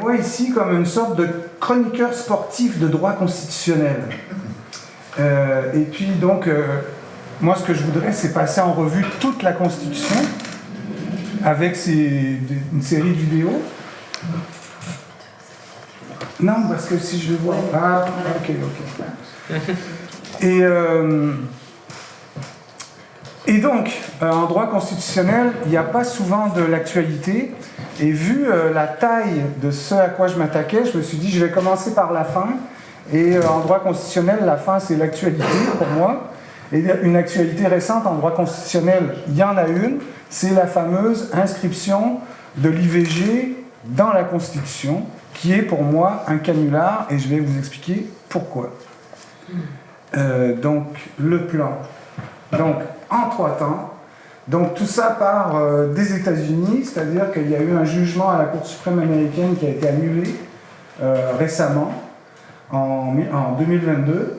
voit ici comme une sorte de chroniqueur sportif de droit constitutionnel. Et puis donc, moi ce que je voudrais, c'est passer en revue toute la Constitution avec une série de vidéos. Non, parce que si je le vois... Ah, ok. Et donc, en droit constitutionnel, il n'y a pas souvent de l'actualité. Et vu la taille de ce à quoi je m'attaquais, je me suis dit, je vais commencer par la fin. Et en droit constitutionnel, la fin, c'est l'actualité pour moi. Et une actualité récente en droit constitutionnel, il y en a une, c'est la fameuse inscription de l'IVG dans la Constitution, qui est pour moi un canular, et je vais vous expliquer pourquoi. Donc, le plan. Donc, en 3 temps. Donc, tout ça part des États-Unis, c'est-à-dire qu'il y a eu un jugement à la Cour suprême américaine qui a été annulé récemment, en 2022.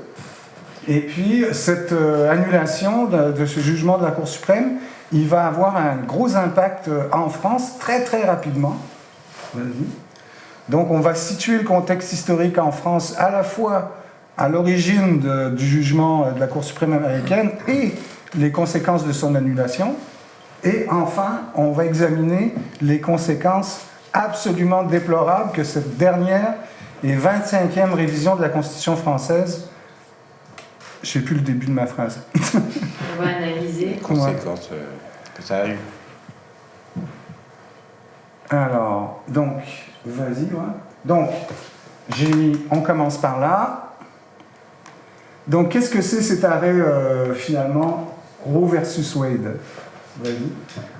Et puis, cette annulation de ce jugement de la Cour suprême, il va avoir un gros impact en France très très rapidement. Vas-y. Donc, on va situer le contexte historique en France à la fois à l'origine du jugement de la Cour suprême américaine et les conséquences de son annulation. Et enfin, on va examiner les conséquences absolument déplorables que cette dernière et 25e révision de la Constitution française. Je ne sais plus le début de ma phrase. On va analyser les conséquences que ça a eu. Alors, donc, vas-y, ouais. Donc, on commence par là. Donc, qu'est-ce que c'est cet arrêt, finalement, Roe versus Wade? Vas-y.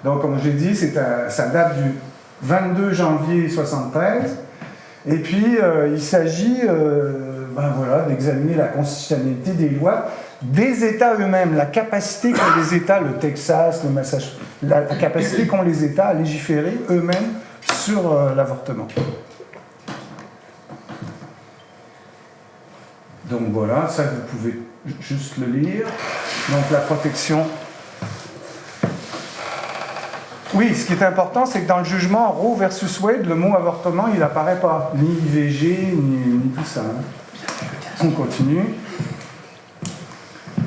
Donc, comme j'ai dit, ça date du 22 janvier 1973. Et puis, il s'agit d'examiner la constitutionnalité des lois des États eux-mêmes, la capacité qu'ont les États, le Texas, le Massachusetts, la capacité qu'ont les États à légiférer eux-mêmes sur l'avortement. Donc voilà, ça vous pouvez juste le lire. Donc la protection. Oui, ce qui est important, c'est que dans le jugement Roe versus Wade, le mot avortement, il n'apparaît pas. Ni IVG, ni tout ça. On continue.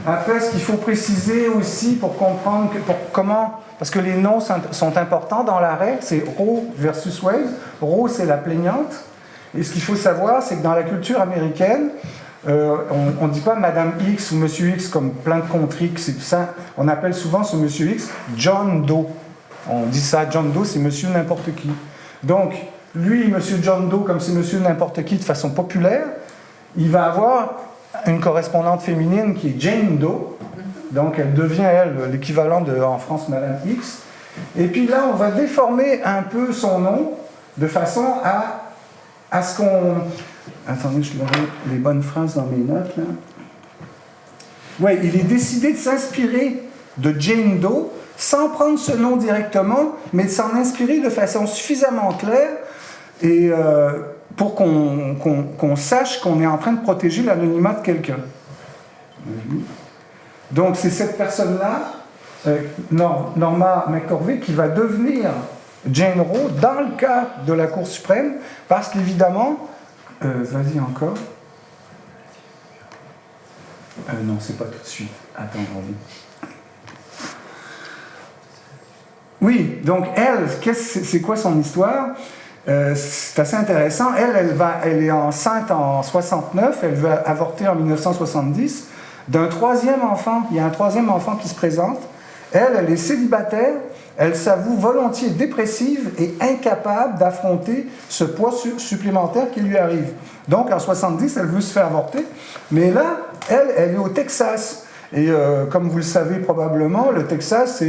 Après, ce qu'il faut préciser aussi pour comprendre comment... Parce que les noms sont importants dans l'arrêt, c'est Roe versus Wade. Roe, c'est la plaignante. Et ce qu'il faut savoir, c'est que dans la culture américaine, on ne dit pas Madame X ou Monsieur X comme plein de contrées, c'est tout ça. On appelle souvent ce Monsieur X John Doe. On dit ça, John Doe, c'est Monsieur n'importe qui. Donc, lui, Monsieur John Doe, comme c'est Monsieur n'importe qui de façon populaire, il va avoir une correspondante féminine qui est Jane Doe. Donc, elle devient, elle, l'équivalent de, en France, Madame X. Et puis là, on va déformer un peu son nom de façon à ce qu'on... Attendez, je vais les bonnes phrases dans mes notes, là. Oui, il est décidé de s'inspirer de Jane Doe sans prendre ce nom directement, mais de s'en inspirer de façon suffisamment claire et pour qu'on sache qu'on est en train de protéger l'anonymat de quelqu'un. Donc, c'est cette personne-là, Norma McCorvey, qui va devenir Jane Roe dans le cas de la Cour suprême, parce qu'évidemment... vas-y encore. Non, c'est pas tout de suite. Attends, vas-y. Oui, donc elle, c'est quoi son histoire? C'est assez intéressant. Elle est enceinte en 69, elle va avorter en 1970 d'un 3e enfant. Il y a un 3e enfant qui se présente. Elle est célibataire. Elle s'avoue volontiers dépressive et incapable d'affronter ce poids supplémentaire qui lui arrive. Donc, en 70, elle veut se faire avorter. Mais là, elle est au Texas. Et comme vous le savez probablement, le Texas,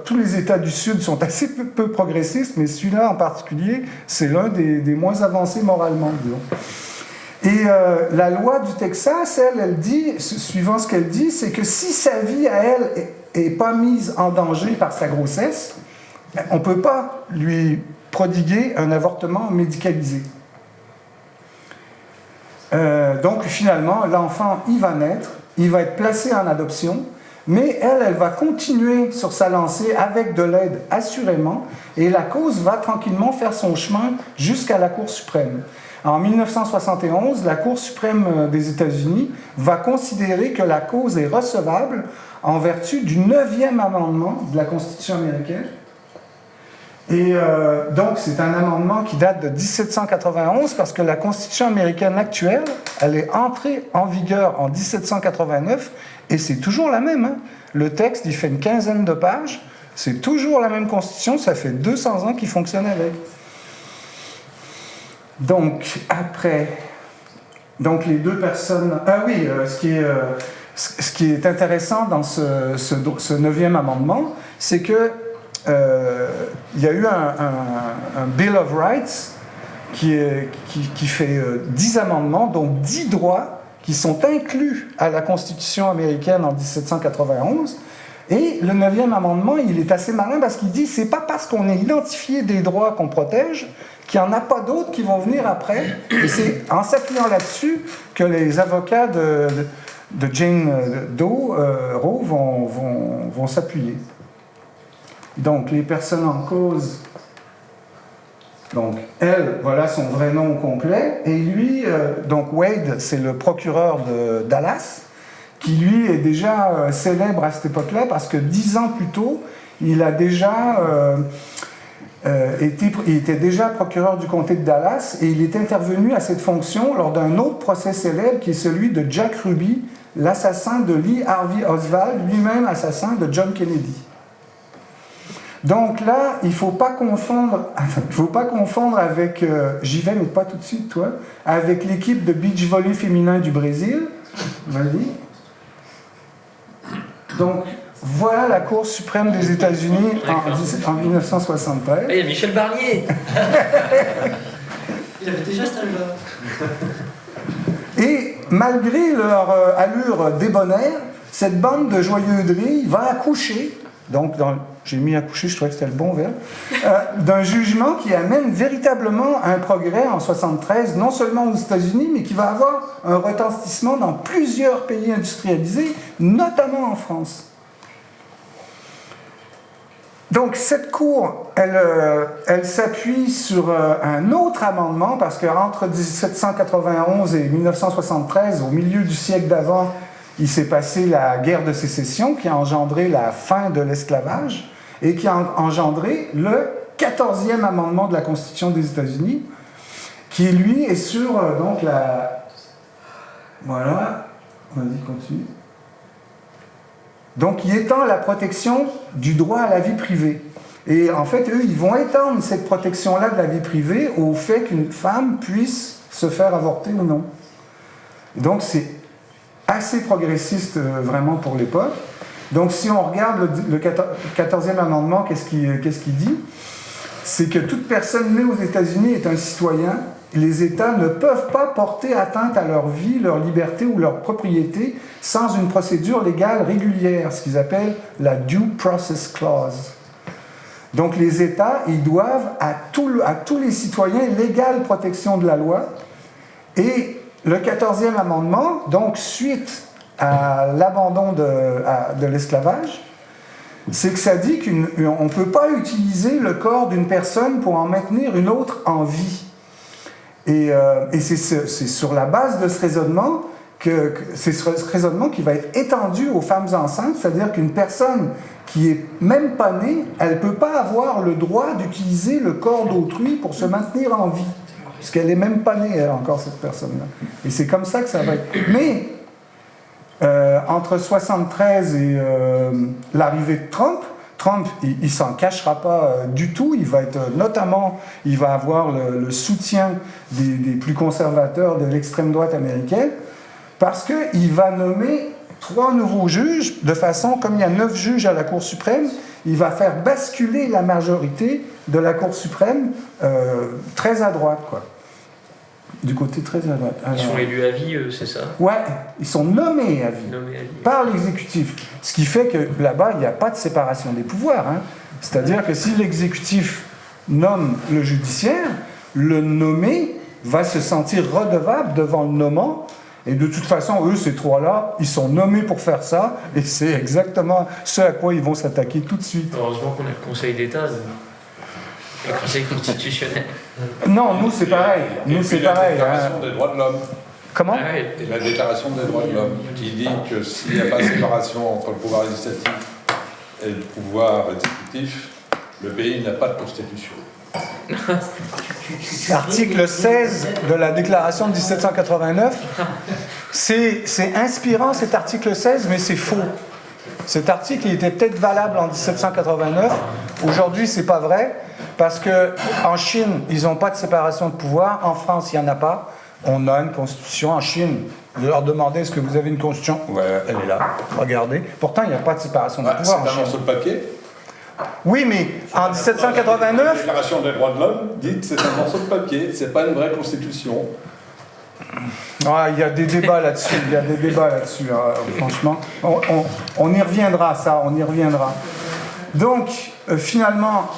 tous les États du Sud sont assez peu progressistes, mais celui-là en particulier, c'est l'un des moins avancés moralement, disons. Et la loi du Texas, elle dit, suivant ce qu'elle dit, c'est que si sa vie à elle n'est pas mise en danger par sa grossesse, on ne peut pas lui prodiguer un avortement médicalisé. Donc finalement, l'enfant, il va naître, il va être placé en adoption, mais elle va continuer sur sa lancée avec de l'aide assurément, et la cause va tranquillement faire son chemin jusqu'à la Cour suprême. En 1971, la Cour suprême des États-Unis va considérer que la cause est recevable en vertu du 9e amendement de la Constitution américaine. Et donc, c'est un amendement qui date de 1791 parce que la Constitution américaine actuelle, elle est entrée en vigueur en 1789 et c'est toujours la même. Hein. Le texte, il fait une quinzaine de pages. C'est toujours la même Constitution. Ça fait 200 ans qu'il fonctionne avec. Donc, après... Donc, les deux personnes... Ah oui, ce qui est intéressant dans ce 9e amendement, c'est que il y a eu un Bill of Rights qui fait 10 amendements, donc 10 droits qui sont inclus à la Constitution américaine en 1791. Et le 9e amendement, il est assez malin parce qu'il dit c'est pas parce qu'on a identifié des droits qu'on protège qu'il n'y en a pas d'autres qui vont venir après. Et c'est en s'appuyant là-dessus que les avocats de Jane Doe vont s'appuyer. Donc, les personnes en cause, donc elle, voilà son vrai nom complet, et lui, donc Wade, c'est le procureur de Dallas, qui lui est déjà célèbre à cette époque-là, parce que 10 ans plus tôt, il a déjà il était déjà procureur du comté de Dallas, et il est intervenu à cette fonction lors d'un autre procès célèbre, qui est celui de Jack Ruby, l'assassin de Lee Harvey Oswald, lui-même assassin de John Kennedy. Donc là, il ne faut pas confondre avec, j'y vais mais pas tout de suite, toi, avec l'équipe de beach volley féminin du Brésil. Vas-y. Donc, voilà la Cour suprême des États-Unis en 1973. Il y a Michel Barnier. Il avait déjà ce là. Et malgré leur allure débonnaire, cette bande de joyeux drilles va accoucher, donc j'ai mis accoucher, je trouvais que c'était le bon verbe, d'un jugement qui amène véritablement un progrès en 1973, non seulement aux États-Unis, mais qui va avoir un retentissement dans plusieurs pays industrialisés, notamment en France. Donc cette cour, elle s'appuie sur un autre amendement, parce qu'entre 1791 et 1973, au milieu du siècle d'avant, il s'est passé la guerre de sécession qui a engendré la fin de l'esclavage et qui a engendré le 14e amendement de la Constitution des États-Unis, qui lui est sur donc la... Voilà, vas-y, continue. Donc, il étend la protection du droit à la vie privée. Et en fait, eux, ils vont étendre cette protection-là de la vie privée au fait qu'une femme puisse se faire avorter ou non. Et donc, c'est assez progressiste vraiment pour l'époque. Donc, si on regarde le 14e amendement, qu'est-ce qu'il dit? C'est que toute personne née aux États-Unis est un citoyen. Les États ne peuvent pas porter atteinte à leur vie, leur liberté ou leur propriété sans une procédure légale régulière, ce qu'ils appellent la Due Process Clause. Donc les États, ils doivent à tous les citoyens l'égale protection de la loi. Et le 14e amendement, donc suite à l'abandon de l'esclavage, c'est que ça dit qu'on ne peut pas utiliser le corps d'une personne pour en maintenir une autre en vie. Et c'est sur la base de ce raisonnement c'est ce raisonnement qui va être étendu aux femmes enceintes, c'est-à-dire qu'une personne qui est même pas née, elle ne peut pas avoir le droit d'utiliser le corps d'autrui pour se maintenir en vie, puisqu'elle n'est même pas née, elle, encore, cette personne-là. Et c'est comme ça que ça va être. Mais entre 1973 et l'arrivée de Trump, il ne s'en cachera pas du tout. Il va être notamment, il va avoir le soutien des plus conservateurs de l'extrême droite américaine, parce qu'il va nommer 3 nouveaux juges, de façon, comme il y a 9 juges à la Cour suprême, il va faire basculer la majorité de la Cour suprême très à droite, quoi. Du côté très à droite. Ils sont élus à vie, c'est ça? Ouais, ils sont nommés à vie, par l'exécutif. Ce qui fait que là-bas, il n'y a pas de séparation des pouvoirs. Hein. C'est-à-dire que si l'exécutif nomme le judiciaire, le nommé va se sentir redevable devant le nommant, Et de toute façon, eux, ces trois-là, ils sont nommés pour faire ça, et c'est exactement ce à quoi ils vont s'attaquer tout de suite. Heureusement qu'on a le Conseil d'État, le Conseil constitutionnel. Non, nous, c'est pareil. Nous, c'est pareil. La Déclaration des droits de l'homme. Comment? Ah ouais. Et la Déclaration des droits de l'homme, qui dit que s'il n'y a pas de séparation entre le pouvoir législatif et le pouvoir exécutif, le pays n'a pas de constitution. Article 16 de la Déclaration de 1789. C'est inspirant cet article 16, mais c'est faux. Cet article il était peut-être valable en 1789. Aujourd'hui, c'est pas vrai, parce qu'en Chine, ils n'ont pas de séparation de pouvoir. En France, il n'y en a pas. On a une constitution en Chine. Vous leur demandez est-ce que vous avez une constitution? Ouais, elle est là. Regardez. Pourtant, il n'y a pas de séparation de pouvoir en C'est un Chine. morceau de papier. Oui, mais en La 1789, Déclaration des droits de l'homme dit que c'est un morceau de papier, c'est pas une vraie constitution. il y a des débats là-dessus. Il y a des débats là-dessus, franchement. On y reviendra, ça, on y reviendra. Donc, finalement,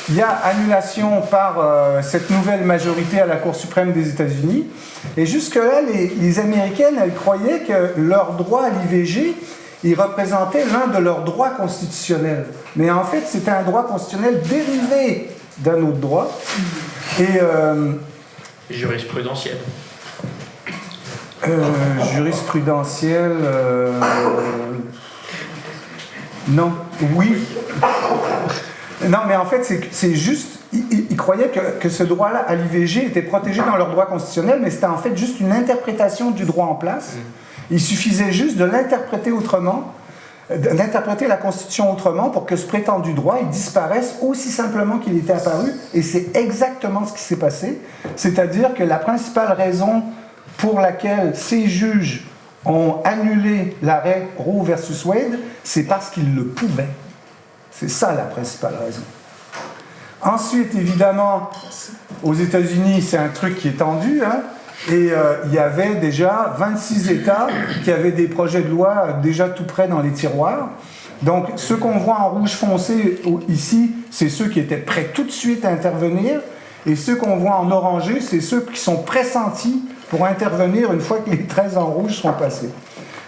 il y a annulation par cette nouvelle majorité à la Cour suprême des États-Unis. Et jusque-là, les Américaines, elles croyaient que leur droit à l'IVG, il représentait l'un de leurs droits constitutionnels. Mais en fait, c'était un droit constitutionnel dérivé d'un autre droit. Et Jurisprudentiel. jurisprudentiel... non, oui. Non, mais en fait, c'est juste... Ils croyaient que ce droit-là à l'IVG était protégé dans leur droit constitutionnel, mais c'était en fait juste une interprétation du droit en place. Il suffisait juste de l'interpréter autrement, d'interpréter la Constitution autrement pour que ce prétendu droit il disparaisse aussi simplement qu'il était apparu. Et c'est exactement ce qui s'est passé. C'est-à-dire que la principale raison pour laquelle ces juges ont annulé l'arrêt Roe versus Wade, c'est parce qu'ils le pouvaient. C'est ça la principale raison. Ensuite, évidemment, aux États-Unis, c'est un truc qui est tendu, hein, et il y avait déjà 26 États qui avaient des projets de loi déjà tout prêts dans les tiroirs. Donc, ceux qu'on voit en rouge foncé ici, c'est ceux qui étaient prêts tout de suite à intervenir, et ceux qu'on voit en orangé, c'est ceux qui sont pressentis pour intervenir une fois que les 13 en rouge seront passés.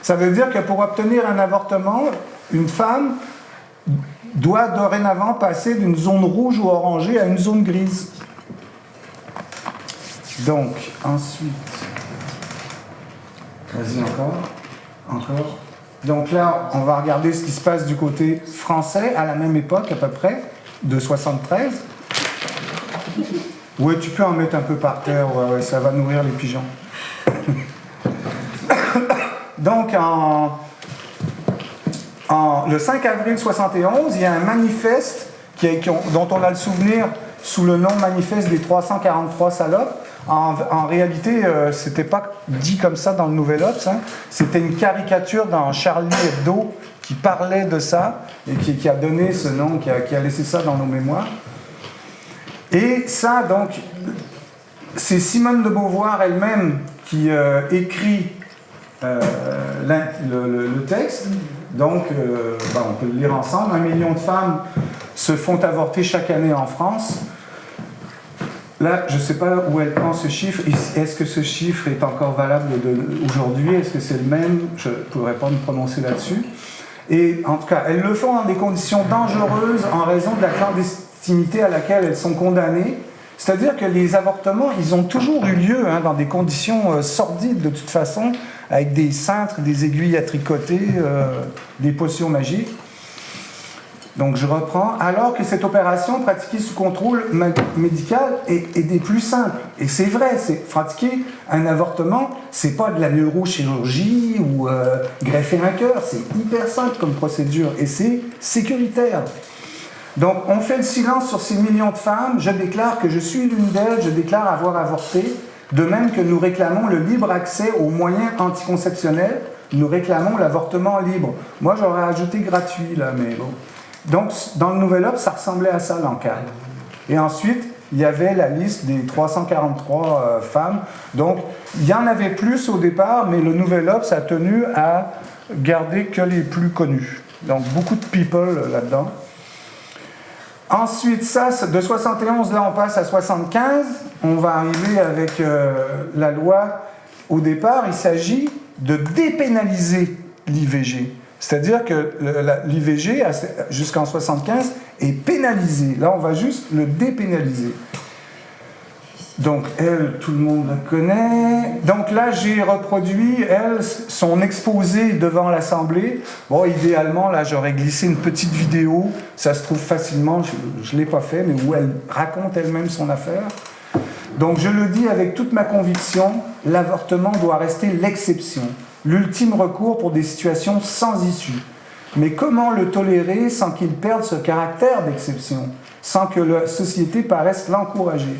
Ça veut dire que pour obtenir un avortement, une femme doit dorénavant passer d'une zone rouge ou orangée à une zone grise. Donc, ensuite... Vas-y, encore. Donc là, on va regarder ce qui se passe du côté français, à la même époque à peu près, de 73. Oui, tu peux en mettre un peu par terre, ouais, ça va nourrir les pigeons. Donc, le 5 avril 71, il y a un manifeste dont on a le souvenir sous le nom manifeste des 343 salopes. En réalité, c'était pas dit comme ça dans le Nouvel Obs, hein. C'était une caricature dans Charlie Hebdo qui parlait de ça et qui a donné ce nom, qui a laissé ça dans nos mémoires. Et ça, donc, c'est Simone de Beauvoir elle-même qui écrit le texte. Donc, on peut le lire ensemble. 1 million de femmes se font avorter chaque année en France. Là, je ne sais pas où elle prend ce chiffre. Est-ce que ce chiffre est encore valable aujourd'hui? Est-ce que c'est le même? Je ne pourrais pas me prononcer là-dessus. Et en tout cas, elles le font dans des conditions dangereuses en raison de la clandestinité à laquelle elles sont condamnées. C'est-à-dire que les avortements, ils ont toujours eu lieu dans des conditions sordides de toute façon, avec des cintres, des aiguilles à tricoter, des potions magiques. Donc je reprends. Alors que cette opération pratiquée sous contrôle médical est des plus simples. Et c'est vrai, pratiquer un avortement, c'est pas de la neurochirurgie ou greffer un cœur. C'est hyper simple comme procédure et c'est sécuritaire. Donc on fait le silence sur ces millions de femmes. Je déclare que je suis l'une d'elles. Je déclare avoir avorté. De même que nous réclamons le libre accès aux moyens anticonceptionnels, nous réclamons l'avortement libre. Moi j'aurais ajouté gratuit là, mais bon. Donc, dans le Nouvel Obs, ça ressemblait à ça, l'encadre. Et ensuite, il y avait la liste des 343 femmes. Donc, il y en avait plus au départ, mais le Nouvel Obs a tenu à garder que les plus connus. Donc, beaucoup de people là-dedans. Ensuite, ça, de 71, là, on passe à 75. On va arriver avec la loi au départ, il s'agit de dépénaliser l'IVG. C'est-à-dire que l'IVG, jusqu'en 1975, est pénalisé. Là, on va juste le dépénaliser. Donc, elle, tout le monde la connaît. Donc là, j'ai reproduit, elle, son exposé devant l'Assemblée. Bon, idéalement, là, j'aurais glissé une petite vidéo. Ça se trouve facilement, je ne l'ai pas fait, mais où elle raconte elle-même son affaire. Donc, je le dis avec toute ma conviction, l'avortement doit rester l'exception, l'ultime recours pour des situations sans issue. Mais comment le tolérer sans qu'il perde ce caractère d'exception, sans que la société paraisse l'encourager?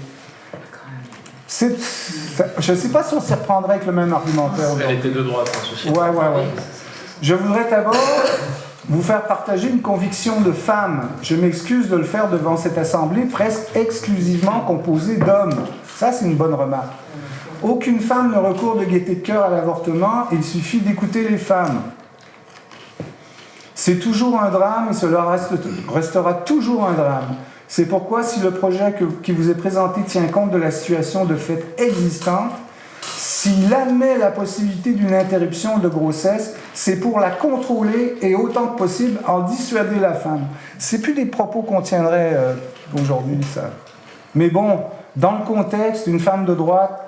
Je ne sais pas si on s'y reprendrait avec le même argumentaire. Elle était de droite, en société. Ouais. Je voudrais d'abord vous faire partager une conviction de femme. Je m'excuse de le faire devant cette assemblée presque exclusivement composée d'hommes. Ça, c'est une bonne remarque. Aucune femme ne recourt de gaieté de cœur à l'avortement, il suffit d'écouter les femmes. C'est toujours un drame et cela restera toujours un drame. C'est pourquoi, si le projet qui vous est présenté tient compte de la situation de fait existante, s'il admet la possibilité d'une interruption de grossesse, c'est pour la contrôler et autant que possible en dissuader la femme. C'est plus des propos qu'on tiendrait aujourd'hui, ça. Mais bon, dans le contexte, une femme de droite,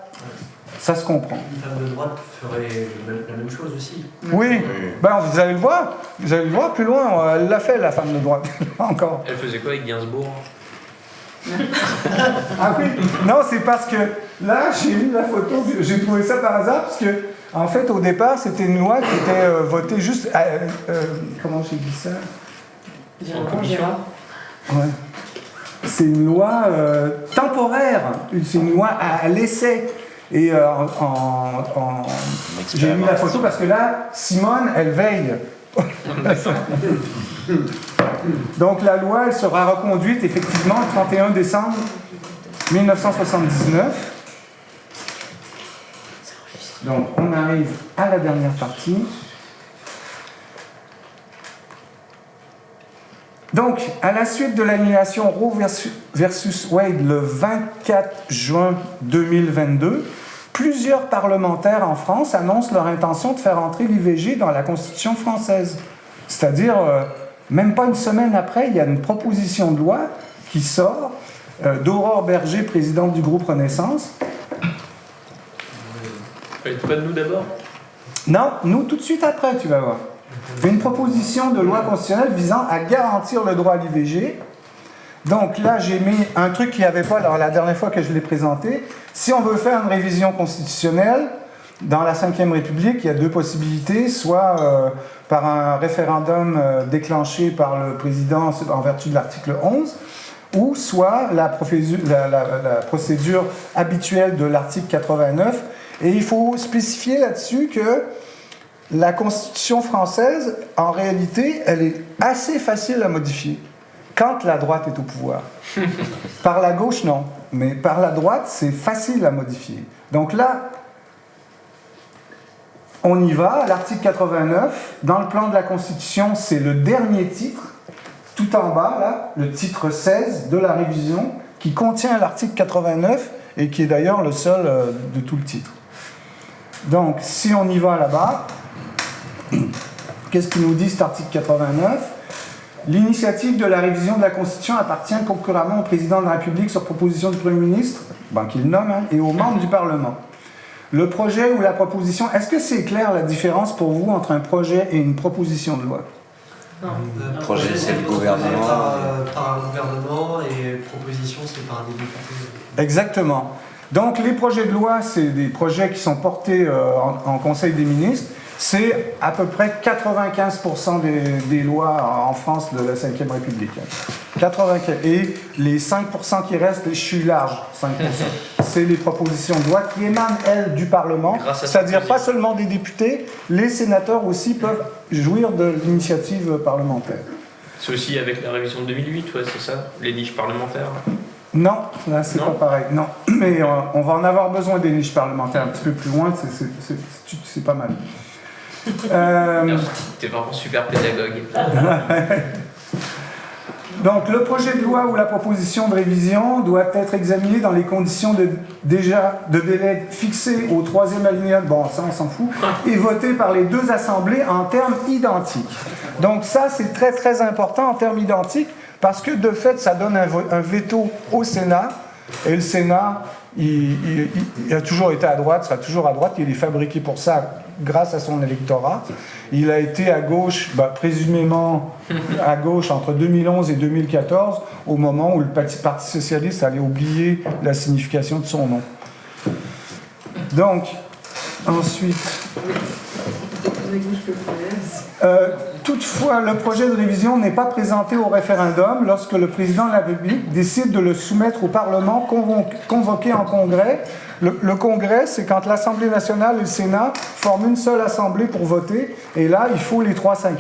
ça se comprend. Une femme de droite ferait la même chose aussi. Oui, ben, vous allez le voir. Vous allez le voir plus loin. Elle l'a fait, la femme de droite. Encore. Elle faisait quoi avec Gainsbourg? Ah oui, non, c'est parce que là, j'ai lu la photo, j'ai trouvé ça par hasard, parce que, en fait, au départ, c'était une loi qui était votée juste. Comment j'ai dit ça? En commission. Ouais. C'est une loi temporaire, c'est une loi à l'essai. Et j'ai mis la photo parce que là, Simone, elle veille. Donc la loi, elle sera reconduite effectivement le 31 décembre 1979. Donc on arrive à la dernière partie. Donc, à la suite de l'annulation Roe versus Wade le 24 juin 2022, plusieurs parlementaires en France annoncent leur intention de faire entrer l'IVG dans la Constitution française. C'est-à-dire, même pas une semaine après, il y a une proposition de loi qui sort d'Aurore Berger, présidente du groupe Renaissance. Pas de nous d'abord? Non, nous tout de suite après, tu vas voir. Une proposition de loi constitutionnelle visant à garantir le droit à l'IVG. Donc là, j'ai mis un truc qu'il n'y avait pas la dernière fois que je l'ai présenté. Si on veut faire une révision constitutionnelle, dans la Ve République, il y a deux possibilités, soit par un référendum déclenché par le président en vertu de l'article 11, ou soit la procédure habituelle de l'article 89. Et il faut spécifier là-dessus que la Constitution française, en réalité, elle est assez facile à modifier quand la droite est au pouvoir. Par la gauche, non. Mais par la droite, c'est facile à modifier. Donc là, on y va. L'article 89, dans le plan de la Constitution, c'est le dernier titre, tout en bas, là, le titre 16 de la révision, qui contient l'article 89 et qui est d'ailleurs le seul de tout le titre. Donc, si on y va là-bas, qu'est-ce qu'il nous dit cet article 89? L'initiative de la révision de la Constitution appartient concurremment au président de la République sur proposition du Premier ministre, qu'il nomme, et aux membres du Parlement. Le projet ou la proposition, est-ce que c'est clair la différence pour vous entre un projet et une proposition de loi? Non. Le projet, c'est le gouvernement. Par un gouvernement et proposition, c'est par des députés. Exactement. Donc les projets de loi, c'est des projets qui sont portés en Conseil des ministres. C'est à peu près 95% des lois en France de la Ve République. 95. Et les 5% qui restent, je suis large, 5%. C'est les propositions de loi qui émanent, elles, du Parlement. C'est-à-dire pas seulement des députés, les sénateurs aussi peuvent jouir de l'initiative parlementaire. C'est aussi avec la révision de 2008, ouais, c'est ça? Les niches parlementaires? Non, là, c'est pas pareil. Non, mais on va en avoir besoin des niches parlementaires un petit peu plus loin, c'est pas mal. T'es vraiment super pédagogue. Donc, le projet de loi ou la proposition de révision doit être examiné dans les conditions de délai fixées au 3e alinéa, bon, ça on s'en fout, et voté par les deux assemblées en termes identiques. Donc, ça, c'est très, très important en termes identiques, parce que, de fait, ça donne un veto au Sénat, et le Sénat, il a toujours été à droite, sera toujours à droite, il est fabriqué pour ça grâce à son électorat. Il a été à gauche, présumément à gauche entre 2011 et 2014, au moment où le Parti socialiste allait oublier la signification de son nom. Donc, ensuite... toutefois, le projet de révision n'est pas présenté au référendum lorsque le président de la République décide de le soumettre au Parlement convoqué en congrès. Le congrès, c'est quand l'Assemblée nationale et le Sénat forment une seule assemblée pour voter, et là, il faut les 3/5.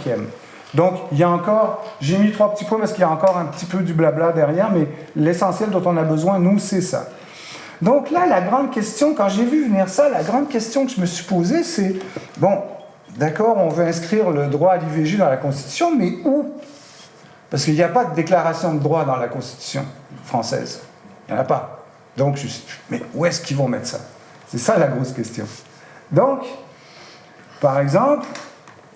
Donc, il y a encore, j'ai mis 3 petits points parce qu'il y a encore un petit peu du blabla derrière, mais l'essentiel dont on a besoin, nous, c'est ça. Donc là, la grande question, quand j'ai vu venir ça, la grande question que je me suis posée, c'est, bon, d'accord, on veut inscrire le droit à l'IVG dans la Constitution, mais où? Parce qu'il n'y a pas de déclaration de droit dans la Constitution française. Il n'y en a pas. Donc, mais où est-ce qu'ils vont mettre ça? C'est ça la grosse question. Donc, par exemple,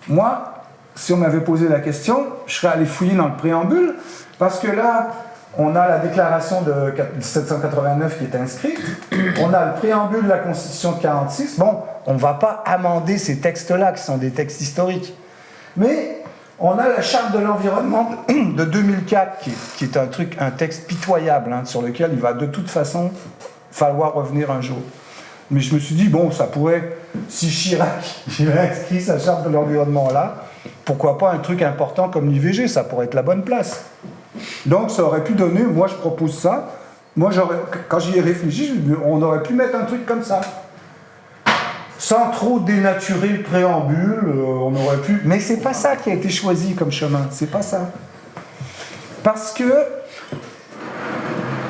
moi, si on m'avait posé la question, je serais allé fouiller dans le préambule, parce que là, on a la déclaration de 1789 qui est inscrite, on a le préambule de la Constitution de 46. Bon, on ne va pas amender ces textes-là, qui sont des textes historiques. Mais on a la Charte de l'environnement de 2004, qui est un texte pitoyable, sur lequel il va de toute façon falloir revenir un jour. Mais je me suis dit, bon, ça pourrait, si Chirac avait inscrit sa Charte de l'environnement là, pourquoi pas un truc important comme l'IVG, ça pourrait être la bonne place. Donc ça aurait pu donner, moi je propose ça, moi quand j'y ai réfléchi, on aurait pu mettre un truc comme ça. Sans trop dénaturer le préambule, on aurait pu... Mais c'est pas ça qui a été choisi comme chemin, c'est pas ça. Parce que...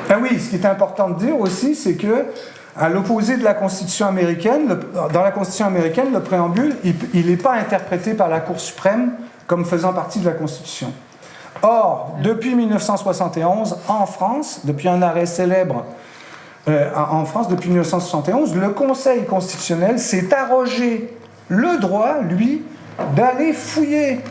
Ah oui, ce qui est important de dire aussi, c'est que, à l'opposé de la Constitution américaine, dans la Constitution américaine, le préambule, il n'est pas interprété par la Cour suprême comme faisant partie de la Constitution. Or, depuis 1971, en France, depuis un arrêt célèbre en France, depuis 1971, le Conseil constitutionnel s'est arrogé le droit, lui, d'aller fouiller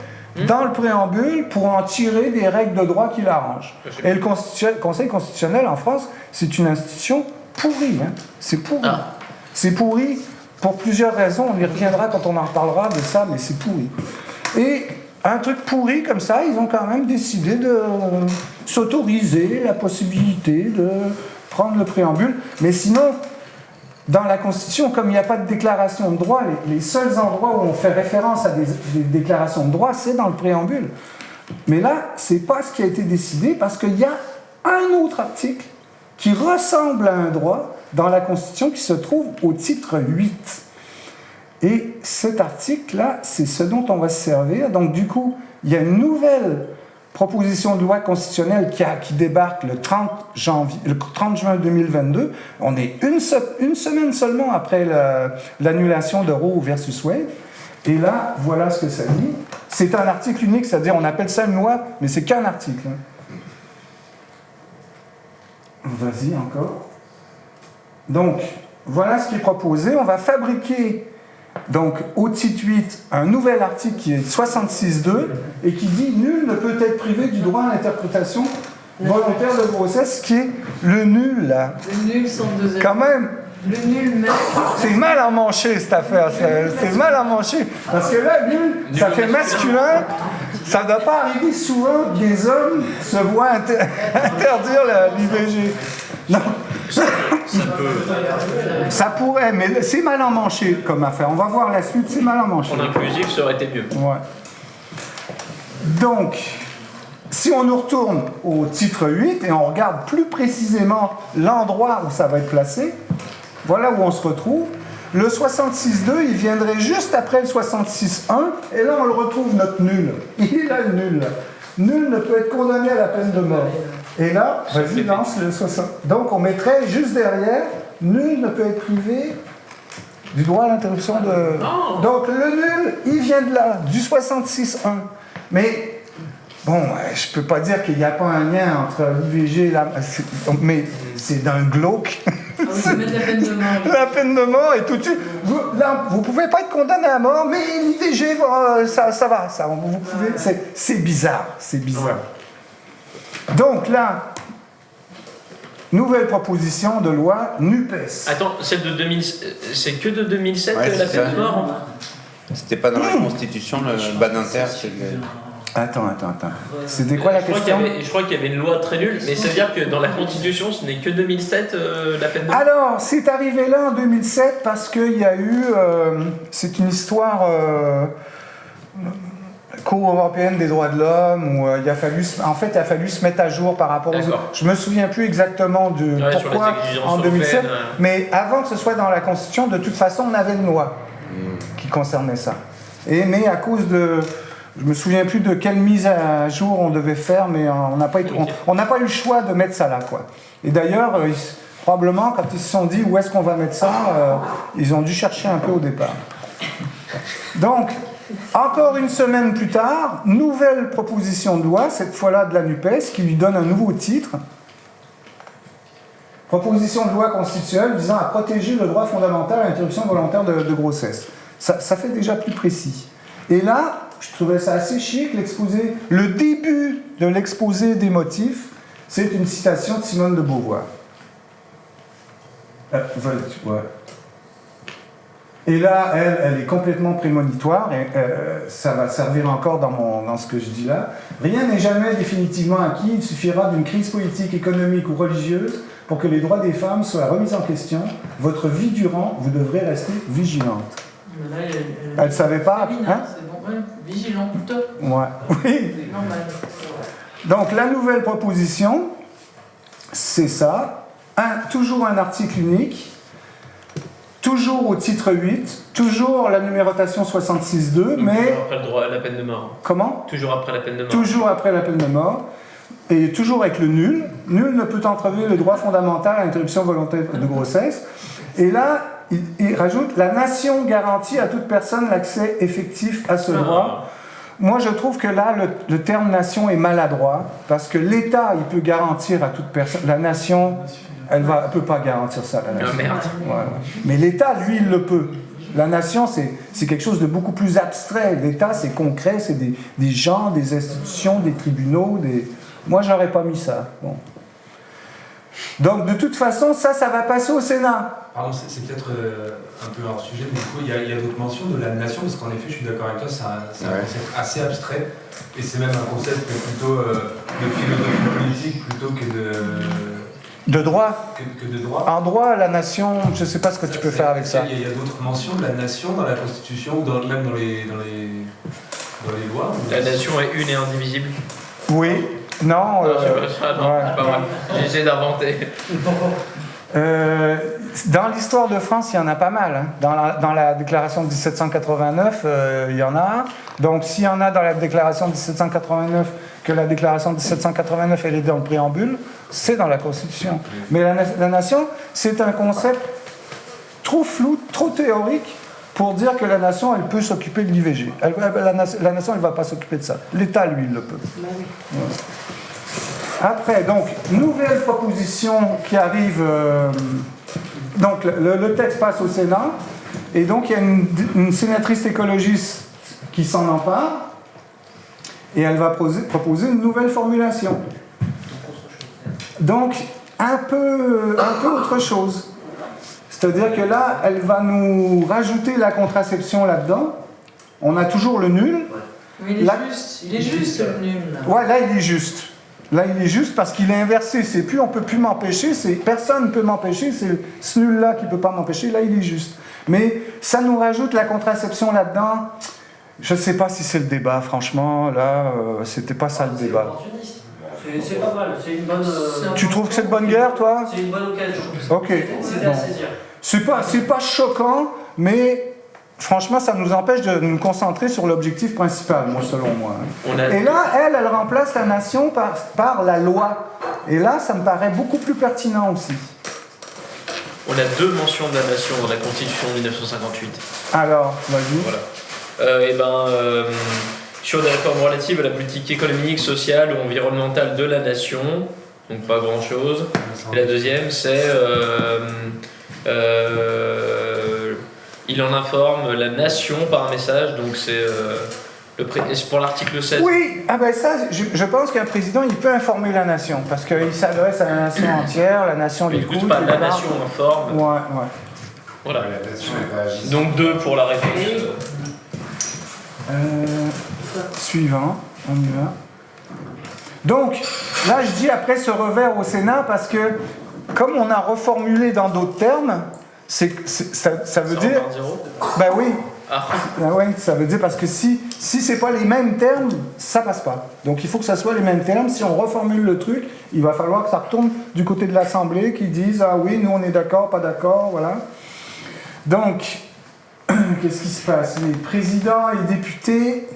dans le préambule pour en tirer des règles de droit qui l'arrangent. Et le Conseil constitutionnel en France, c'est une institution pourrie. C'est pourri. Ah. C'est pourri pour plusieurs raisons. On y reviendra quand on en reparlera de ça, mais c'est pourri. Et un truc pourri comme ça, ils ont quand même décidé de s'autoriser la possibilité de prendre le préambule. Mais sinon, dans la Constitution, comme il n'y a pas de déclaration de droit, les seuls endroits où on fait référence à des déclarations de droit, c'est dans le préambule. Mais là, ce n'est pas ce qui a été décidé, parce qu'il y a un autre article qui ressemble à un droit dans la Constitution qui se trouve au titre 8. Et cet article-là, c'est ce dont on va se servir. Donc, du coup, il y a une nouvelle proposition de loi constitutionnelle qui débarque le 30 juin 2022. On est une semaine seulement après l'annulation de Roe versus Wade. Et là, voilà ce que ça dit. C'est un article unique, c'est-à-dire on appelle ça une loi, mais c'est qu'un article. Vas-y, encore. Donc, voilà ce qui est proposé. On va fabriquer, donc, au titre 8, un nouvel article qui est 66.2 et qui dit « Nul ne peut être privé du droit à l'interprétation volontaire de grossesse », qui est le nul, là. Le nul sans deuxième. Quand même. Le nul même. C'est mal à mancher, cette affaire. C'est mal à mancher. Parce que là, nul, ça fait masculin. Ça ne doit pas arriver souvent que des hommes se voient interdire l'IVG. Non. Ça pourrait, mais c'est mal à mancher comme affaire. On va voir la suite, c'est mal à mancher. En inclusif, ça aurait été mieux. Ouais. Donc, si on nous retourne au titre 8 et on regarde plus précisément l'endroit où ça va être placé, voilà où on se retrouve. Le 66.2, il viendrait juste après le 66.1, et là on le retrouve, notre nul. Il est là le nul. Nul ne peut être condamné à la peine de mort. Et là, vas-y, lance le 60. Donc on mettrait juste derrière, nul ne peut être privé du droit à l'interruption de... Donc le nul, il vient de là, du 66.1. Mais Bon, je peux pas dire qu'il n'y a pas un lien entre l'IVG et mais c'est d'un glauque. Ah oui, c'est mettre la peine de mort. La peine de mort et tout de suite. Vous pouvez pas être condamné à mort, mais l'IVG, ça va. Vous pouvez, c'est bizarre. C'est bizarre. Donc là, nouvelle proposition de loi NUPES. Attends, celle de 2000, c'est que de 2007 Ouais, la c'est peine ça. de mort? C'était pas dans la Constitution, le bas d'inter, c'est le... Attends. C'était quoi la question? Je crois qu'il y avait une loi très nulle, mais ça veut dire que dans la Constitution, ce n'est que 2007 la peine de mort. Alors, c'est arrivé là en 2007 parce qu'il y a eu... c'est une histoire... Cour européenne des droits de l'homme où il a fallu se mettre à jour par rapport aux... D'accord. Je me souviens plus exactement de Ouais, sur pourquoi les exigences en 2007, européennes, mais avant que ce soit dans la Constitution, de toute façon, on avait une loi qui concernait ça. Mais à cause de... Je me souviens plus de quelle mise à jour on devait faire, mais on n'a pas eu le choix de mettre ça là, quoi. Et d'ailleurs, probablement, quand ils se sont dit où est-ce qu'on va mettre ça, ils ont dû chercher un peu au départ. Donc, encore une semaine plus tard, nouvelle proposition de loi, cette fois-là de la NUPES, qui lui donne un nouveau titre. Proposition de loi constitutionnelle visant à protéger le droit fondamental à l'interruption volontaire de grossesse. Ça fait déjà plus précis. Et là, je trouvais ça assez chic, le début de l'exposé des motifs, c'est une citation de Simone de Beauvoir. Et là, elle est complètement prémonitoire, et ça va servir encore dans ce que je dis là. Rien n'est jamais définitivement acquis, il suffira d'une crise politique, économique ou religieuse pour que les droits des femmes soient remis en question. Votre vie durant, vous devrez rester vigilante. Là, Elle ne savait pas, hein? C'est bon, ouais. Vigilante. Ouais. Oui. C'est normal. Donc la nouvelle proposition, c'est ça. Toujours un article unique, toujours au titre 8, toujours la numérotation 66.2, mais... Toujours après le droit à la peine de mort. Comment? Toujours après la peine de mort. Toujours après la peine de mort, et toujours avec le nul. Nul ne peut entraver le droit fondamental à l'interruption volontaire de grossesse. Et là, il rajoute, la nation garantit à toute personne l'accès effectif à ce droit. Moi, je trouve que là, le terme nation est maladroit, parce que l'État, il peut garantir à toute personne. La nation, elle ne peut pas garantir ça, la nation. Ah, merde. Ouais. Mais l'État, lui, il le peut. La nation, c'est quelque chose de beaucoup plus abstrait. L'État, c'est concret, c'est des gens, des institutions, des tribunaux. Moi, j'aurais pas mis ça. Bon. Donc, de toute façon, ça va passer au Sénat. Pardon, c'est peut-être un peu hors sujet, mais du coup, il y a d'autres mentions de la nation, parce qu'en effet, je suis d'accord avec toi, c'est un concept assez abstrait, et c'est même un concept plutôt de philosophie politique plutôt que de droit. Que de droit. En droit, la nation, je ne sais pas ce que tu peux faire avec ça. Il y a d'autres mentions de la nation dans la Constitution, ou même dans les lois. La nation est une et indivisible. Oui. Non, c'est pas vrai. J'essaie d'inventer. Dans l'histoire de France, il y en a pas mal. Hein. Dans la déclaration de 1789, il y en a. Donc, s'il y en a dans la déclaration de 1789, que la déclaration de 1789, elle est dans le préambule, c'est dans la Constitution. Mais la nation, c'est un concept trop flou, trop théorique pour dire que la nation, elle peut s'occuper de l'IVG. La nation, elle ne va pas s'occuper de ça. L'État, lui, il le peut. Ouais. Après, donc, nouvelle proposition qui arrive. Donc, le texte passe au Sénat. Et donc, il y a une sénatrice écologiste qui s'en empare. Et elle va proposer une nouvelle formulation. Donc, un peu autre chose. C'est-à-dire que là, elle va nous rajouter la contraception là-dedans. On a toujours le nul. Mais il est juste le nul. Ouais, là, il est juste. Là, il est juste parce qu'il est inversé. C'est plus, on ne peut plus m'empêcher. Personne ne peut m'empêcher. C'est ce nul-là qui ne peut pas m'empêcher. Là, il est juste. Mais ça nous rajoute la contraception là-dedans. Je ne sais pas si c'est le débat, franchement. Là, c'était pas ça le débat. C'est pas mal. C'est une bonne. Tu trouves que c'est de bonne guerre, toi? C'est une bonne occasion. Ok. C'était à saisir. C'est pas choquant, mais franchement, ça nous empêche de nous concentrer sur l'objectif principal, moi, selon moi. Et là, elle remplace la nation par la loi. Et là, ça me paraît beaucoup plus pertinent aussi. On a deux mentions de la nation dans la Constitution de 1958. Alors, vas-y. Voilà. sur des réformes relatives à la politique économique, sociale ou environnementale de la nation. Donc pas grand-chose. Et la deuxième, c'est il en informe la nation par un message. Donc c'est pour l'article 7. Oui, ah ben ça, je pense qu'un président, il peut informer la nation, parce qu'il s'adresse à la nation entière, la nation Mais l'écoute. écoute pas, la nation informe. Ouais. Voilà. La nation est pas agissante. Donc 2 pour la réponse. Suivant, on y va. Donc, là, je dis après ce revers au Sénat, parce que, comme on a reformulé dans d'autres termes, ça veut dire... Ben oui. Ah. Ben oui, ça veut dire parce que si c'est pas les mêmes termes, ça passe pas. Donc il faut que ça soit les mêmes termes. Si on reformule le truc, il va falloir que ça retourne du côté de l'Assemblée, qui disent « Ah oui, nous on est d'accord, pas d'accord, voilà. » Donc, qu'est-ce qui se passe? Les présidents et députés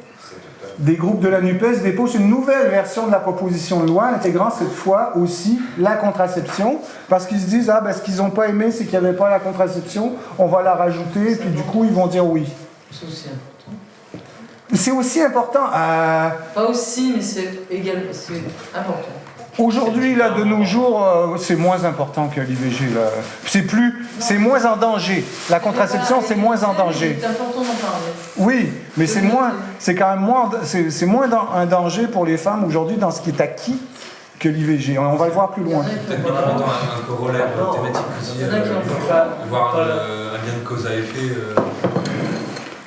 des groupes de la NUPES déposent une nouvelle version de la proposition de loi, intégrant cette fois aussi la contraception, parce qu'ils se disent « Ah, ben ce qu'ils n'ont pas aimé, c'est qu'il n'y avait pas la contraception, on va la rajouter, et puis du coup, ils vont dire oui. » C'est aussi important. C'est aussi important. Pas aussi, mais c'est important. Aujourd'hui, là, de nos jours, c'est moins important que l'IVG. C'est moins en danger. La contraception, c'est moins en danger. C'est important d'en parler. Oui, mais c'est quand même moins un danger pour les femmes aujourd'hui dans ce qui est acquis que l'IVG. On va le voir plus loin. Peut-être mettre en avant un corollaire thématique aussi, voir un lien de cause à effet.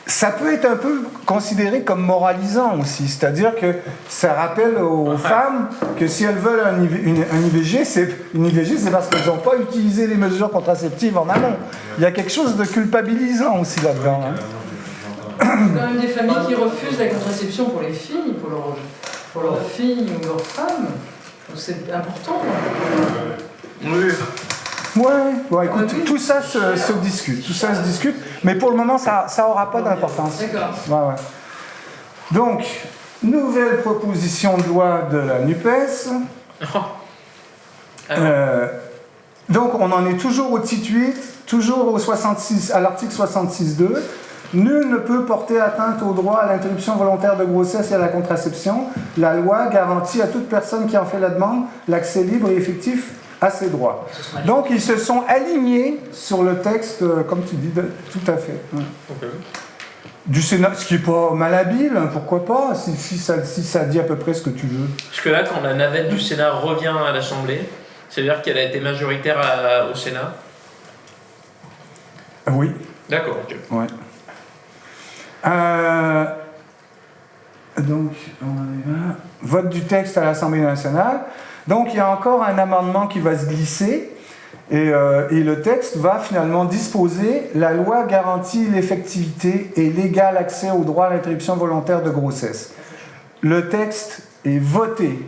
Ça peut être un peu considéré comme moralisant aussi, c'est-à-dire que ça rappelle aux femmes que si elles veulent un IVG, c'est parce qu'elles n'ont pas utilisé les mesures contraceptives en amont. Il y a quelque chose de culpabilisant aussi là-dedans. Il y a quand même des familles qui refusent la contraception pour les filles, pour leurs filles ou leurs femmes. Donc c'est important. Oui. Ouais, écoute, tout ça se discute, mais pour le moment, ça n'aura pas d'importance. D'accord. Ouais. Donc, nouvelle proposition de loi de la NUPES. Donc, on en est toujours au titre 8, toujours à l'article 66.2. Nul ne peut porter atteinte au droit à l'interruption volontaire de grossesse et à la contraception. La loi garantit à toute personne qui en fait la demande l'accès libre et effectif à ses droits. Donc, ils se sont alignés sur le texte, comme tu dis, tout à fait. Okay. Du Sénat, ce qui n'est pas malhabile, pourquoi pas, si ça dit à peu près ce que tu veux. Parce que là, quand la navette du Sénat revient à l'Assemblée, ça veut dire qu'elle a été majoritaire au Sénat? Oui. D'accord, ok. Ouais. Donc, on y va. Vote du texte à l'Assemblée nationale. Donc, il y a encore un amendement qui va se glisser et le texte va finalement disposer « La loi garantit l'effectivité et l'égal accès au droit à l'interruption volontaire de grossesse ». Le texte est voté,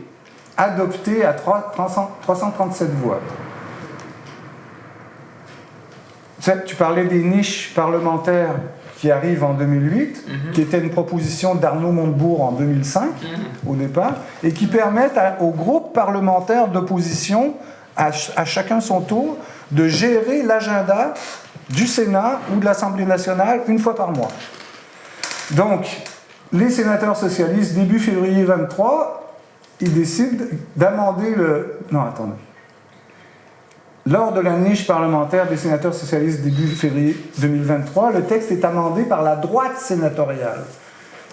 adopté à 337 voix. Tu parlais des niches parlementaires qui arrivent en 2008, qui était une proposition d'Arnaud Montebourg en 2005, au départ, et qui permettent aux groupes parlementaires d'opposition, à chacun son tour, de gérer l'agenda du Sénat ou de l'Assemblée nationale une fois par mois. Donc, les sénateurs socialistes, début février 23, ils décident d'amender le... Non, attendez. Lors de la niche parlementaire des sénateurs socialistes début février 2023, le texte est amendé par la droite sénatoriale.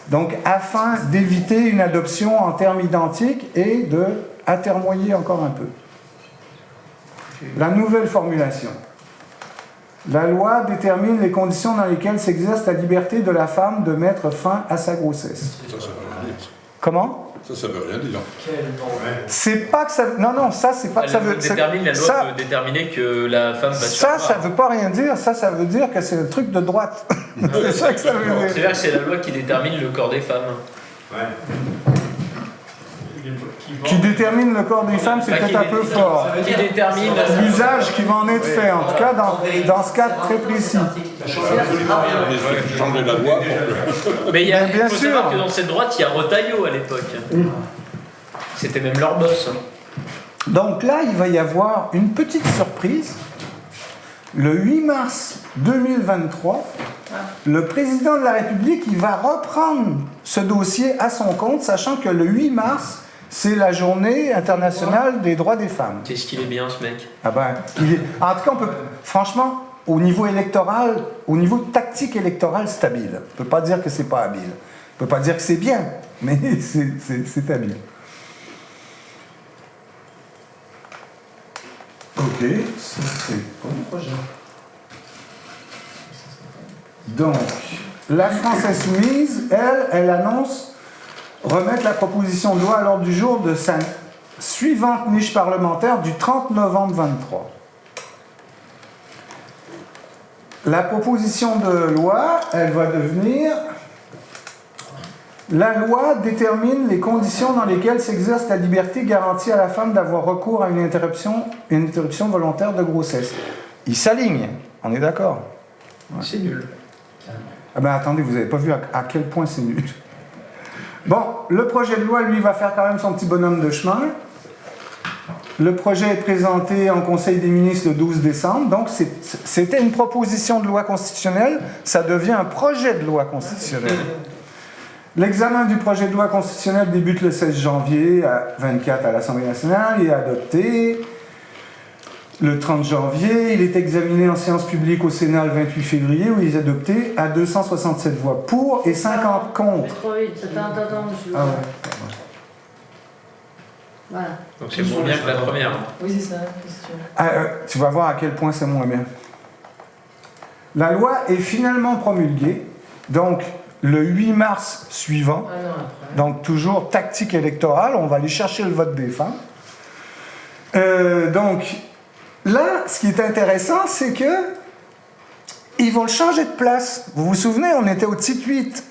Donc, afin d'éviter une adoption en termes identiques et de atermoyer encore un peu. La nouvelle formulation. La loi détermine les conditions dans lesquelles s'exerce la liberté de la femme de mettre fin à sa grossesse. Ça veut rien dire. Comment ? Ça veut rien dire. C'est pas que ça... Non, ça, c'est pas que ça veut... La loi peut déterminer que la femme va se faire ça veut pas rien dire. Ça veut dire que c'est un truc de droite. C'est ça que ça veut dire. C'est-à-dire que c'est la loi qui détermine le corps des femmes. Qui détermine le corps des femmes, c'est peut-être un peu fort. Qui détermine... L'usage qui va en être fait, en tout cas dans ce cadre très précis. Changer la loi pour que... Mais bien faut sûr. savoir que dans cette droite, il y a Retailleau à l'époque. C'était même leur boss. Donc là, il va y avoir une petite surprise. Le 8 mars 2023, le président de la République, il va reprendre ce dossier à son compte, sachant que le 8 mars, c'est la journée internationale des droits des femmes. Qu'est-ce qu'il est bien, ce mec? Ah ben, en tout cas, on peut, franchement, au niveau électoral, au niveau tactique électorale, c'est habile. On ne peut pas dire que c'est pas habile. On ne peut pas dire que c'est bien, mais c'est habile. Ok, ça c'est bon projet. Donc, la France Insoumise, elle annonce remettre la proposition de loi à l'ordre du jour de sa suivante niche parlementaire du 30 novembre 23. La proposition de loi, elle va devenir... La loi détermine les conditions dans lesquelles s'exerce la liberté garantie à la femme d'avoir recours à une interruption volontaire de grossesse. Il s'aligne, on est d'accord? Ouais. C'est nul. Ah ben attendez, vous n'avez pas vu à quel point c'est nul. Bon, le projet de loi, lui, va faire quand même son petit bonhomme de chemin. Le projet est présenté en Conseil des ministres le 12 décembre, donc c'était une proposition de loi constitutionnelle, ça devient un projet de loi constitutionnelle. L'examen du projet de loi constitutionnelle débute le 16 janvier à 24 à l'Assemblée nationale, il est adopté le 30 janvier, il est examiné en séance publique au Sénat le 28 février, où il est adopté à 267 voix pour et 50 contre. Trop vite, attends, monsieur. Ah ouais. Voilà. Donc c'est moins bien que la première. Oui, c'est ça, la question. Tu vas voir à quel point c'est moins bien. La loi est finalement promulguée, donc le 8 mars suivant, donc toujours tactique électorale, on va aller chercher le vote des femmes. Donc là, ce qui est intéressant, c'est que ils vont le changer de place. Vous vous souvenez, on était au titre 8,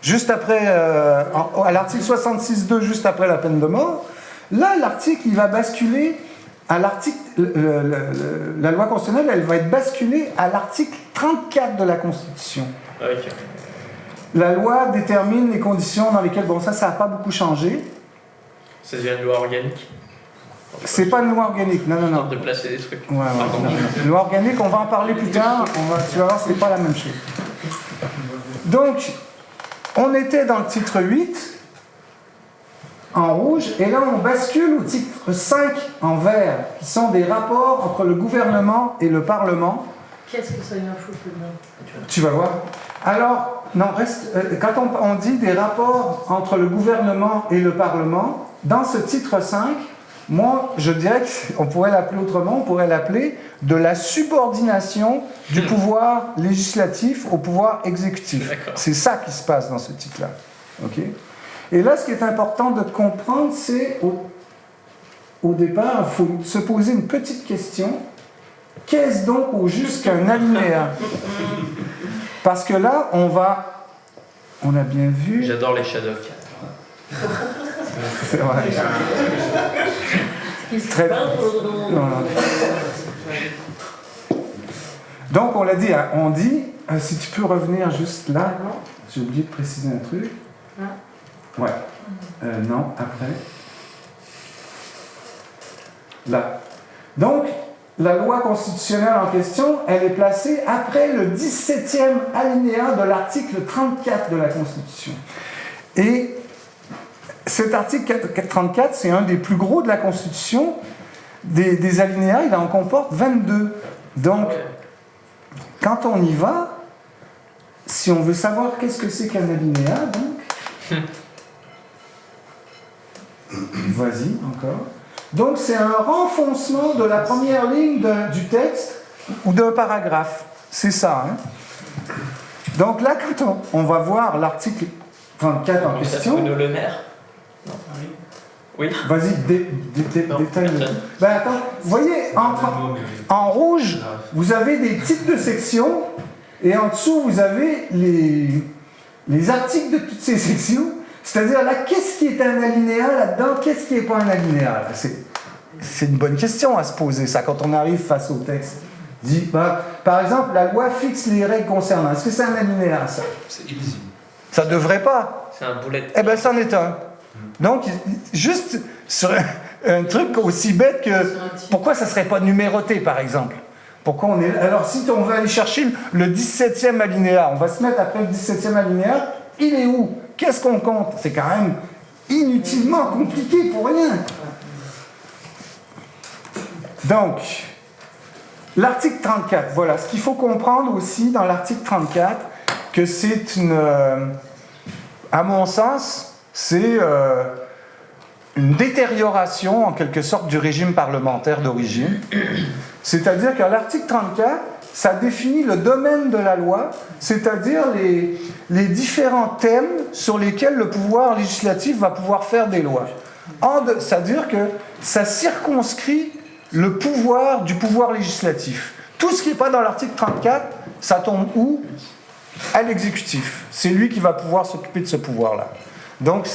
juste après, à l'article 66.2, juste après la peine de mort. Là, l'article, il va basculer à l'article... la loi constitutionnelle, elle va être basculée à l'article 34 de la Constitution. Okay. La loi détermine les conditions dans lesquelles... Bon, ça n'a pas beaucoup changé. Ça devient une loi organique? C'est pas une loi organique, non. De placer des trucs. Ouais. Une loi organique, on va en parler plus tard. Tu vas voir, c'est pas la même chose. Donc, on était dans le titre 8, en rouge, et là, on bascule au titre 5, en vert, qui sont des rapports entre le gouvernement et le Parlement. Qu'est-ce que ça vient foutre dedans? Tu vas voir. Alors, non, reste. Quand on dit des rapports entre le gouvernement et le Parlement, dans ce titre 5, moi, je dirais qu'on pourrait l'appeler autrement, on pourrait l'appeler de la subordination du pouvoir législatif au pouvoir exécutif. C'est ça qui se passe dans ce titre-là. Okay? Et là, ce qui est important de comprendre, c'est au départ, il faut se poser une petite question. Qu'est-ce donc au juste qu'un alinéa? Parce que là, on a bien vu... J'adore les Shadocks. C'est vrai. Très... Donc, on l'a dit, on dit, si tu peux revenir juste là, j'ai oublié de préciser un truc. Ouais. Non, après. Là. Donc, la loi constitutionnelle en question, elle est placée après le 17e alinéa de l'article 34 de la Constitution. Et cet article 34, c'est un des plus gros de la Constitution. Des alinéas, il en comporte 22. Donc, quand on y va, si on veut savoir qu'est-ce que c'est qu'un alinéa, donc... Vas-y, encore. Donc, c'est un renfoncement de la première ligne du texte ou d'un paragraphe. C'est ça, hein? Donc là, quand on va voir l'article 34 en question... Bruno Le Maire? Non. Oui. Vas-y, détaille-le. Ben attends, vous voyez, en rouge, vous avez des titres de section, et en dessous, vous avez les articles de toutes ces sections. C'est-à-dire, là, qu'est-ce qui est un alinéa là-dedans? Qu'est-ce qui n'est pas un alinéa? C'est une bonne question à se poser, ça, quand on arrive face au texte. Par exemple, la loi fixe les règles concernant. Est-ce que c'est un alinéa, ça? C'est illisible. Ça devrait pas. C'est un boulet. Eh bien, c'en est un. Donc, juste sur un truc aussi bête que... Pourquoi ça ne serait pas numéroté, par exemple? Pourquoi on est... Alors, si on veut aller chercher le 17e alinéa, on va se mettre après le 17e alinéa, il est où? Qu'est-ce qu'on compte? C'est quand même inutilement compliqué pour rien. Donc, l'article 34, voilà, ce qu'il faut comprendre aussi dans l'article 34, que c'est à mon sens, c'est une détérioration en quelque sorte du régime parlementaire d'origine. C'est-à-dire qu'à l'article 34, ça définit le domaine de la loi, c'est-à-dire les différents thèmes sur lesquels le pouvoir législatif va pouvoir faire des lois. C'est-à-dire que ça circonscrit le pouvoir du pouvoir législatif. Tout ce qui n'est pas dans l'article 34, ça tombe où? À l'exécutif. C'est lui qui va pouvoir s'occuper de ce pouvoir-là. Donc,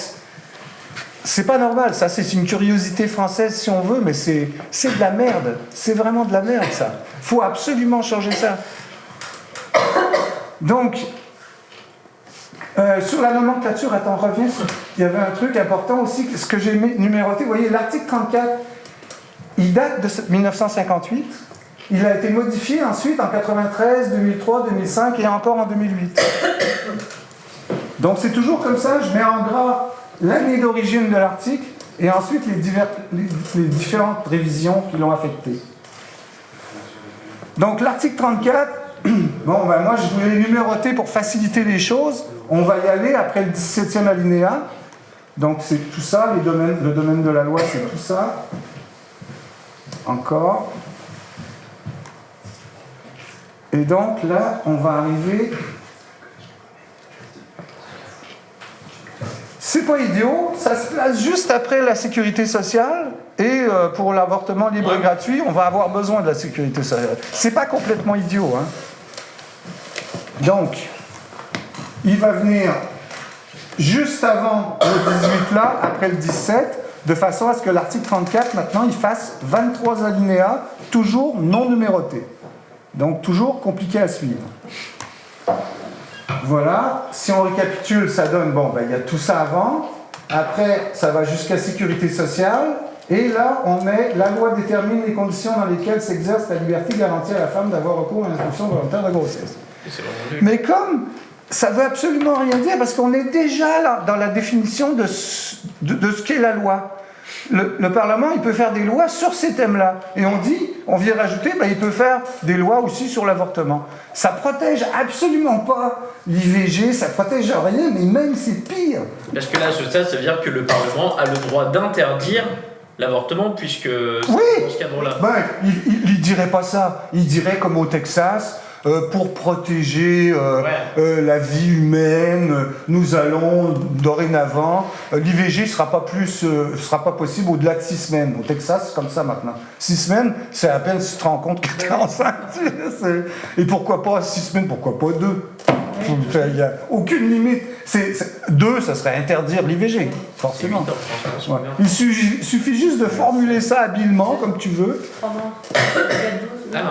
c'est pas normal, ça, c'est une curiosité française si on veut, mais c'est de la merde. C'est vraiment de la merde, ça. Il faut absolument changer ça. Donc, sur la nomenclature, attends, reviens. Il y avait un truc important aussi, ce que j'ai numéroté. Vous voyez, l'article 34, il date de 1958. Il a été modifié ensuite en 93, 2003, 2005 et encore en 2008. Donc c'est toujours comme ça, je mets en gras l'année d'origine de l'article et ensuite les différentes révisions qui l'ont affecté. Donc l'article 34, bon ben moi je voulais les numéroter pour faciliter les choses. On va y aller après le 17e alinéa. Donc c'est tout ça, le domaine de la loi c'est tout ça. Encore. Et donc là, on va arriver. C'est pas idiot, ça se place juste après la sécurité sociale. Et pour l'avortement libre et gratuit, on va avoir besoin de la sécurité sociale. C'est pas complètement idiot, hein. Donc, il va venir juste avant le 18 là, après le 17, de façon à ce que l'article 34, maintenant, il fasse 23 alinéas, toujours non numérotés. Donc, toujours compliqué à suivre. Voilà. Si on récapitule, ça donne, bon, ben, il y a tout ça avant. Après, ça va jusqu'à sécurité sociale. Et là, on met « La loi détermine les conditions dans lesquelles s'exerce la liberté garantie à la femme d'avoir recours à l'interruption volontaire de grossesse. » Mais comme ça ne veut absolument rien dire, parce qu'on est déjà là, dans la définition de ce qu'est la loi. Le Parlement, il peut faire des lois sur ces thèmes-là. Et on vient rajouter, ben, il peut faire des lois aussi sur l'avortement. Ça protège absolument pas l'IVG, ça protège rien, mais même c'est pire. Parce que là, ça veut dire que le Parlement a le droit d'interdire l'avortement, puisque c'est dans ce cadre-là. Ben, il dirait pas ça. Il dirait comme au Texas, pour protéger la vie humaine, nous allons dorénavant, l'IVG ne sera pas possible au-delà de 6 semaines. Au Texas, c'est comme ça maintenant. 6 semaines, c'est à peine si tu te rends compte que tu es enceinte. Et pourquoi pas 6 semaines, pourquoi pas 2? Il n'y a aucune limite. 2, ça serait interdire l'IVG, forcément. Ouais. Il suffit juste de formuler ça habilement, comme tu veux. 3 mois. Il y a 12.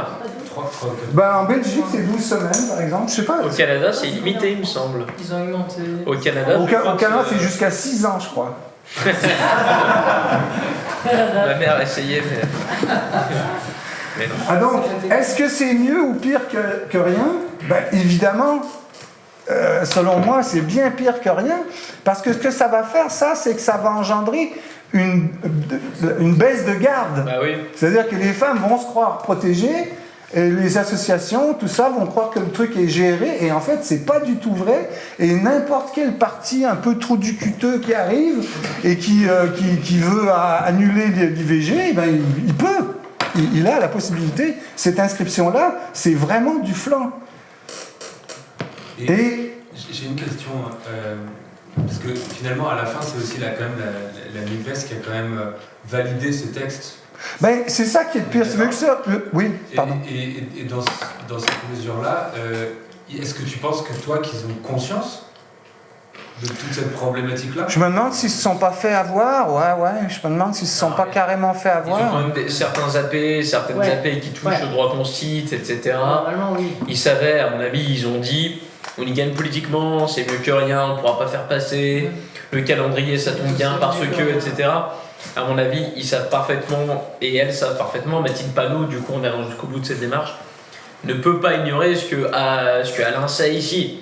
Ben, en Belgique, c'est 12 semaines, par exemple. Je sais pas. Au Canada, c'est illimité, il me semble. Ils ont augmenté. Au Canada, au Canada, c'est jusqu'à 6 ans, je crois. Ma mère a essayé, mais non. Ah donc, est-ce que c'est mieux ou pire que rien? Ben, évidemment, selon moi, c'est bien pire que rien, parce que ce que ça va faire, c'est que ça va engendrer une baisse de garde. Bah oui. C'est-à-dire que les femmes vont se croire protégées, et les associations, tout ça, vont croire que le truc est géré, et en fait, c'est pas du tout vrai, et n'importe quel parti un peu trop du cuteux qui arrive, et qui veut annuler l'IVG, ben, il peut. Il a la possibilité. Cette inscription-là, c'est vraiment du flanc. Et j'ai une question, parce que finalement, à la fin, c'est aussi quand même la NUPES qui a quand même validé ce texte. Ben, c'est ça qui est le pire. C'est que ça. Oui, pardon. Et dans cette mesure-là, est-ce que tu penses que toi, qu'ils ont conscience de toute cette problématique-là? Je me demande s'ils se sont pas fait avoir. Ouais. Je me demande s'ils se sont pas carrément fait avoir. Ils ont quand même certains AP, certaines AP qui touchent au droit constit, etc. Normalement, oui. Ils savaient, à mon avis, ils ont dit on y gagne politiquement, c'est mieux que rien, on ne pourra pas faire passer, le calendrier ça tombe bien parce que, etc. À mon avis, ils savent parfaitement, et elles savent parfaitement, Mathilde Panot, du coup on est allé jusqu'au bout de cette démarche, ne peut pas ignorer ce que Alain sait ici.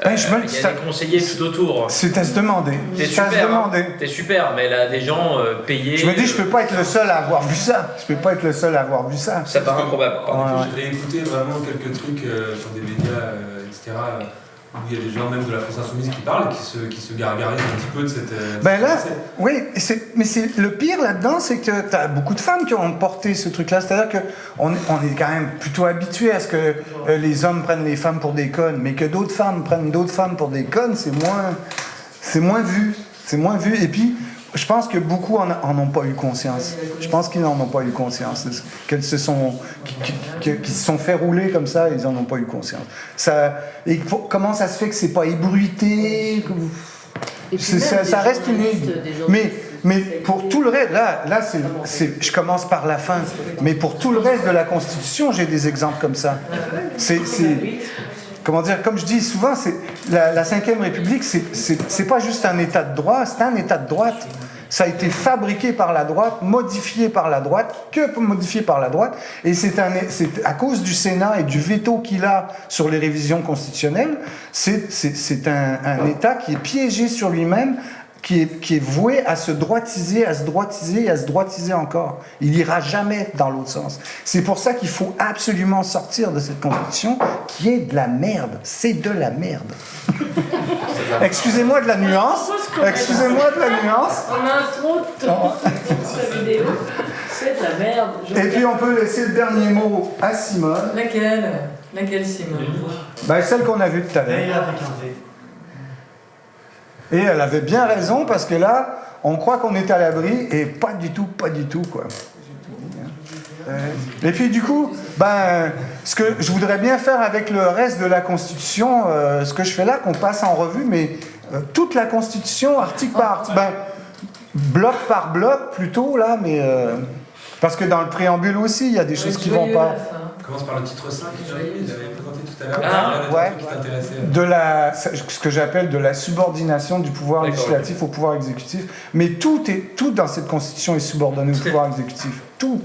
Ben, je me- il y a des conseillers tout autour. C'est à se demander. T'es C'est à se super, hein. demander. T'es super, mais là, des gens payés. Je me dis, je peux pas être le seul à avoir vu ça. Je peux pas être le seul à avoir vu ça. Ça paraît improbable. Ouais. J'ai réécouté vraiment quelques trucs sur des médias, etc. Où il y a des gens même de la France Insoumise qui parlent, qui se gargarisent un petit peu de cette. Ben là, pensée. oui, mais c'est le pire là-dedans, c'est que tu as beaucoup de femmes qui ont porté ce truc-là. C'est-à-dire qu'on est quand même plutôt habitué à ce que les hommes prennent les femmes pour des connes, mais que d'autres femmes prennent d'autres femmes pour des connes, c'est moins vu. C'est moins vu. Et puis, je pense que beaucoup en ont pas eu conscience. Je pense qu'ils n'en ont pas eu conscience. Qu'elles se sont, qui se sont fait rouler comme ça, ils en ont pas eu conscience. Comment ça se fait que c'est pas ébruité? Et puis même Ça des reste une journalistes, ligne. des journalistes Mais pour tout le reste, là je commence par la fin, mais pour tout le reste de la Constitution, j'ai des exemples comme ça. Comment dire, comme je dis souvent, la Ve République, c'est pas juste un état de droit, c'est un état de droite. Ça a été fabriqué par la droite, modifié par la droite, modifié par la droite, et c'est à cause du Sénat et du veto qu'il a sur les révisions constitutionnelles, c'est un État qui est piégé sur lui-même, qui est voué à se droitiser, à se droitiser et à se droitiser encore. Il n'ira jamais dans l'autre sens. C'est pour ça qu'il faut absolument sortir de cette Constitution qui est de la merde. C'est de la merde. Excusez-moi de la nuance. Excusez-moi de la nuance. En intro de ta vidéo, c'est de la merde. Et puis on peut laisser le dernier mot à Simone. Laquelle, Simone? Ben, celle qu'on a vue tout à l'heure. Veille avec un V. Et elle avait bien raison parce que là, on croit qu'on est à l'abri et pas du tout, quoi. Et puis du coup, ce que je voudrais bien faire avec le reste de la Constitution, ce que je fais là, qu'on passe en revue, mais toute la Constitution, article par article, bloc par bloc plutôt là, mais parce que dans le préambule aussi, il y a des choses qui vont pas. On commence par le titre 5, j'avais présenté tout à l'heure. Ah, Ouais. ouais. Qui t'intéressait. Ce que j'appelle de la subordination du pouvoir D'accord, législatif au pouvoir exécutif. Mais tout dans cette Constitution est subordonné au pouvoir exécutif. Tout.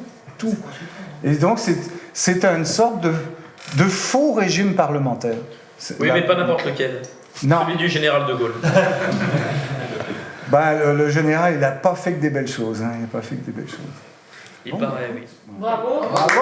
Et donc c'est une sorte de faux régime parlementaire. Oui, mais pas n'importe lequel. Non. Celui du général de Gaulle. Le général, il n'a pas fait que des belles choses. Hein. Il n'a pas fait que des belles choses. Il paraît, oui. Bravo. Bravo!